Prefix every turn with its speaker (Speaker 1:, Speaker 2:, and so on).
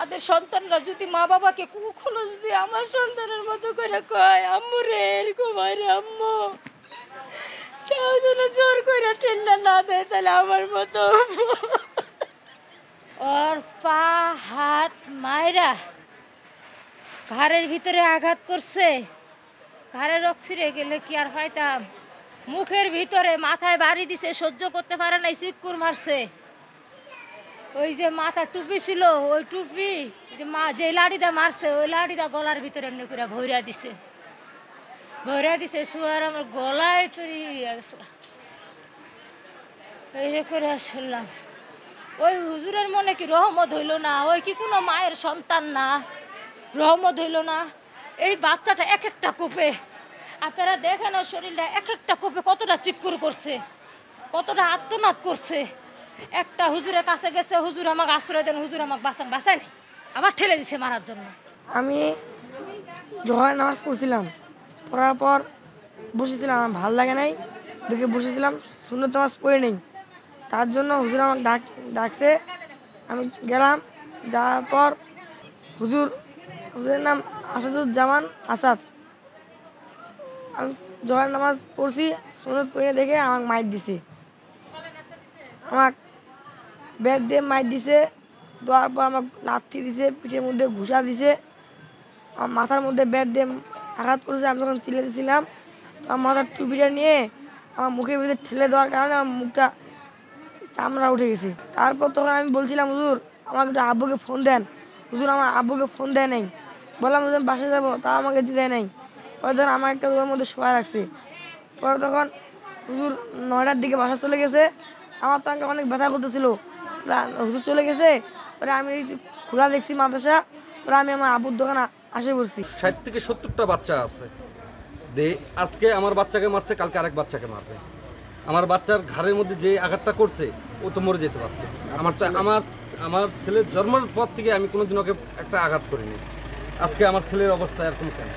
Speaker 1: তাদের সন্তানরা যদি মা বাবাকে কখনো যদি আমার সন্তানের মতো করে কয় আম্মু রে এরকম হয় রে আম্মু, কেউ যেন জোর করে ঠেল্লা না দেয়, তাহলে আমার মতো ওর পা হাত মায়েরা ঘাড়ের ভিতরে আঘাত করছে। ঘাড়ে রক ছিঁড়ে গেলে কি আর পাইতাম, মুখের ভিতরে মাথায় বাড়ি দিছে, সহ্য করতে পারে নাই, চিক্কুর মারছে। ওই যে মাথা টুপি ছিল, ওই টুপি যে লাঠিটা মারছে, ওই লাঠিটা গলার ভিতরে এমনি করে ভৈরা দিছে, শুয়ার আমার গলায় তৈরি গেছে। এই করে শুনলাম ওই হুজুরের মনে কি রহমত হইল না? ওই কি কোনো মায়ের সন্তান না? রহমত হইল না? এই বাচ্চাটা এক একটা কোপে, আপনারা দেখেন ওর শরীরটা এক একটা কোপে কতটা চিক্কুর করছে, কতটা আত্মনাদ করছে। একটা হুজুরের কাছে গেছে, হুজুর আমাকে আশ্রয় দেন, হুজুর আমাকে বাঁচায় নাই, আবার ঠেলে দিছে মারার জন্য।
Speaker 2: আমি জোহরের নামাজ পড়ছিলাম, পড়ার পর বসেছিলাম, আমার ভালো লাগে নাই দেখে বসেছিলাম, সুন্নত নামাজ পড়ে নেই, তার জন্য হুজুর আমাকে ডাকছে। আমি গেলাম, যাওয়ার পর হুজুরের নাম আসাদুজ্জামান আসাদ। আমি জোহরের নামাজ পড়ছি, সুন্নত পড়ে দেখে আমাকে মাইর দিছে, আমাকে ব্যাট দিয়ে মাইর দিছে। দেওয়ার পর আমাকে লাথি দিছে, পিঠের মধ্যে ঘুষা দিছে, আমার মাথার মধ্যে ব্যাট দিয়ে আঘাত করেছে। আমি যখন চিলে দিয়েছিলাম, তো আমার মাথার টুপিটা নিয়ে আমার মুখের ভিতরে ঠেলে দেওয়ার কারণে আমার মুখটা চামড়া উঠে গেছে। তারপর তখন আমি বলছিলাম হুজুর আমাকে একটু আব্বুকে ফোন দেন। হুজুর আমার আব্বুকে ফোন দেয় নাই। বললাম হুজুর বাসায় যাবো, তাও আমাকে দেয় নাই। পরে তখন আমার একটা রুমের মধ্যে শোয়া রাখছে। পরে তখন হুজুর 9টার দিকে বাসা চলে গেছে। আমার তো আমাকে অনেক ব্যথা করতেছিল, হুজুর চলে গেছে। পরে আমি খোলা দেখছি মাদ্রাসা, পরে আমি আমার আব্বুর দোকানে আসে পড়ছি।
Speaker 3: 60 থেকে 70টা বাচ্চা আছে, আজকে আমার বাচ্চাকে মারছে, কালকে আরেক বাচ্চাকে মারবে। আমার বাচ্চার ঘাড়ের মধ্যে যে আঘাতটা করছে, ও তো মরে যেতে পারত। আমার ছেলের জন্মের পর থেকে আমি কোনোদিন ওকে একটা আঘাত করিনি। আজকে আমার ছেলের অবস্থা এরকম কেন?